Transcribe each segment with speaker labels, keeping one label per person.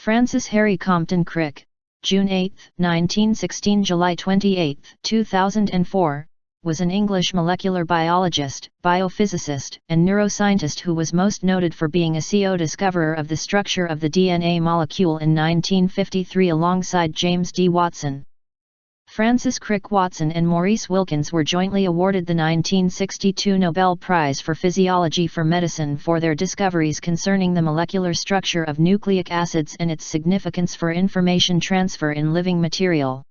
Speaker 1: Francis Harry Compton Crick, June 8, 1916 – July 28, 2004, was an English molecular biologist, biophysicist, and neuroscientist who was most noted for being a co-discoverer of the structure of the DNA molecule in 1953 alongside James D. Watson. Francis Crick Watson and Maurice Wilkins were jointly awarded the 1962 Nobel Prize for Physiology for Medicine for their discoveries concerning the molecular structure of nucleic acids and its significance for information transfer in living material.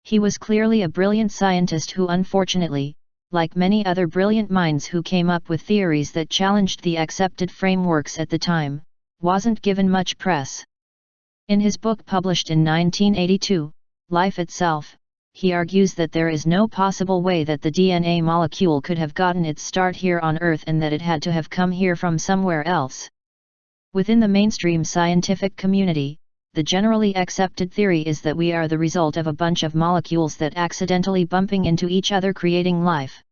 Speaker 1: He was clearly a brilliant scientist who unfortunately, like many other brilliant minds who came up with theories that challenged the accepted frameworks at the time, wasn't given much press. In his book published in 1982, Life Itself, he argues that there is no possible way that the DNA molecule could have gotten its start here on Earth and that it had to have come here from somewhere else. Within the mainstream scientific community, the generally accepted theory is that we are the result of a bunch of molecules that accidentally bumping into each other creating life.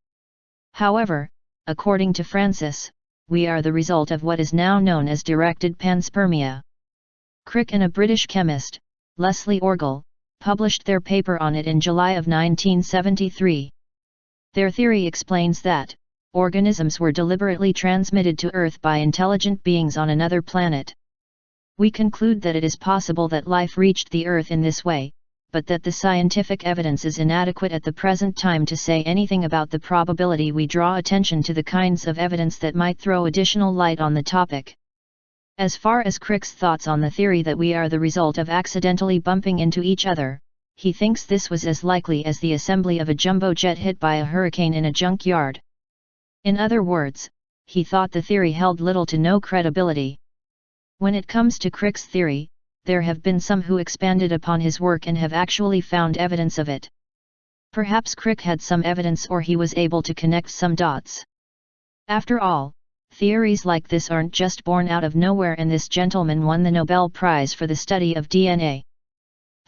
Speaker 1: However, according to Francis, we are the result of what is now known as directed panspermia. Crick and a British chemist, Leslie Orgel, published their paper on it in July of 1973. Their theory explains that organisms were deliberately transmitted to Earth by intelligent beings on another planet. We conclude that it is possible that life reached the Earth in this way, but that the scientific evidence is inadequate at the present time to say anything about the probability. We draw attention to the kinds of evidence that might throw additional light on the topic. As far as Crick's thoughts on the theory that we are the result of accidentally bumping into each other, he thinks this was as likely as the assembly of a jumbo jet hit by a hurricane in a junkyard. In other words, he thought the theory held little to no credibility. When it comes to Crick's theory, there have been some who expanded upon his work and have actually found evidence of it. Perhaps Crick had some evidence or he was able to connect some dots. After all, theories like this aren't just born out of nowhere, and this gentleman won the Nobel Prize for the study of DNA.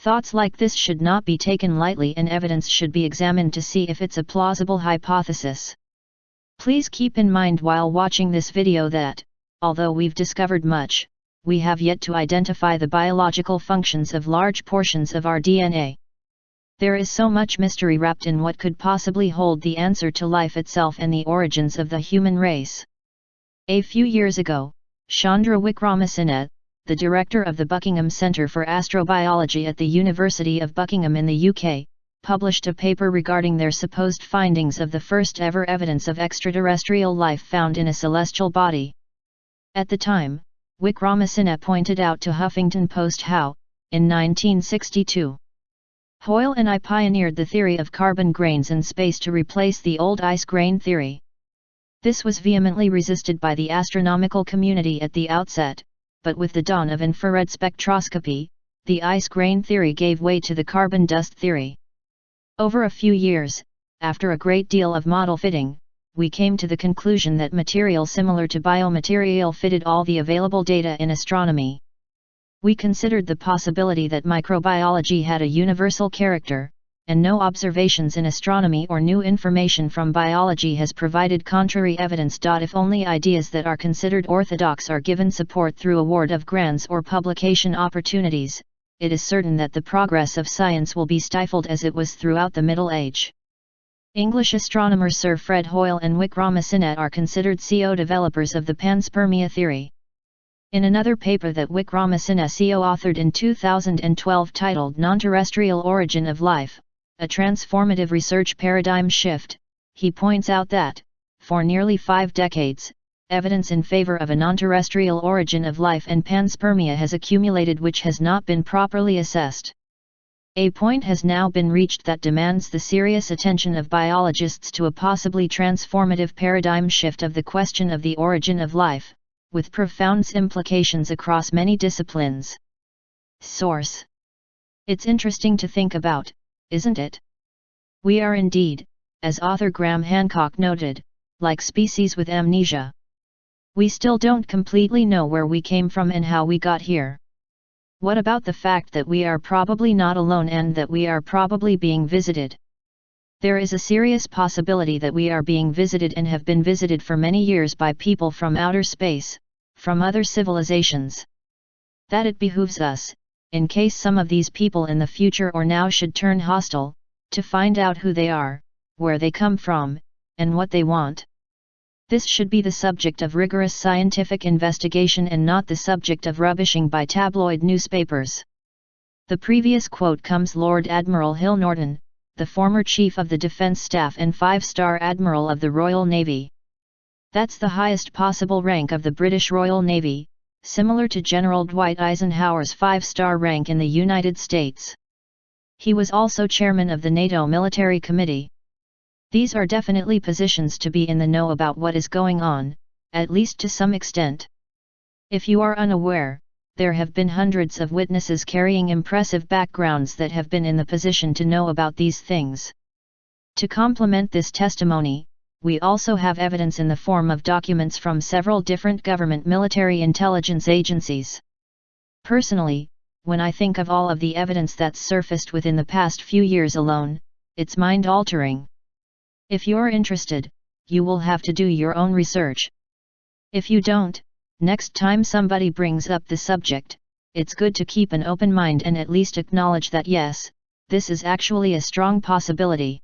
Speaker 1: Thoughts like this should not be taken lightly and evidence should be examined to see if it's a plausible hypothesis. Please keep in mind while watching this video that, although we've discovered much, we have yet to identify the biological functions of large portions of our DNA. There is so much mystery wrapped in what could possibly hold the answer to life itself and the origins of the human race. A few years ago, Chandra Wickramasinghe, the director of the Buckingham Centre for Astrobiology at the University of Buckingham in the UK, published a paper regarding their supposed findings of the first ever evidence of extraterrestrial life found in a celestial body. At the time, Wickramasinghe pointed out to Huffington Post how, in 1962, Hoyle and I pioneered the theory of carbon grains in space to replace the old ice grain theory. This was vehemently resisted by the astronomical community at the outset, but with the dawn of infrared spectroscopy, the ice grain theory gave way to the carbon dust theory. Over a few years, after a great deal of model fitting, we came to the conclusion that material similar to biomaterial fitted all the available data in astronomy. We considered the possibility that microbiology had a universal character, and no observations in astronomy or new information from biology has provided contrary evidence. If only ideas that are considered orthodox are given support through award of grants or publication opportunities, it is certain that the progress of science will be stifled as it was throughout the Middle Age. English astronomer Sir Fred Hoyle and Wickramasinghe are considered co-developers of the panspermia theory. In another paper that Wickramasinghe co-authored in 2012 titled Non-Terrestrial Origin of Life, A Transformative Research Paradigm Shift, he points out that, for nearly 5 decades, evidence in favor of a non-terrestrial origin of life and panspermia has accumulated which has not been properly assessed. A point has now been reached that demands the serious attention of biologists to a possibly transformative paradigm shift of the question of the origin of life, with profound implications across many disciplines. Source: It's interesting to think about, isn't it? We are indeed, as author Graham Hancock noted, like species with amnesia. We still don't completely know where we came from and how we got here. What about the fact that we are probably not alone and that we are probably being visited? There is a serious possibility that we are being visited and have been visited for many years by people from outer space, from other civilizations. that it behooves us, in case some of these people in the future or now should turn hostile, to find out who they are, where they come from, and what they want. This should be the subject of rigorous scientific investigation and not the subject of rubbishing by tabloid newspapers. The previous quote comes Lord Admiral Hill Norton, the former Chief of the Defence Staff and 5-star Admiral of the Royal Navy. That's the highest possible rank of the British Royal Navy, similar to General Dwight Eisenhower's 5-star rank in the United States. He was also chairman of the NATO Military Committee. These are definitely positions to be in the know about what is going on, at least to some extent. If you are unaware, there have been hundreds of witnesses carrying impressive backgrounds that have been in the position to know about these things. To complement this testimony, we also have evidence in the form of documents from several different government military intelligence agencies. Personally, when I think of all of the evidence that's surfaced within the past few years alone, it's mind-altering. If you're interested, you will have to do your own research. If you don't, next time somebody brings up the subject, it's good to keep an open mind and at least acknowledge that yes, this is actually a strong possibility.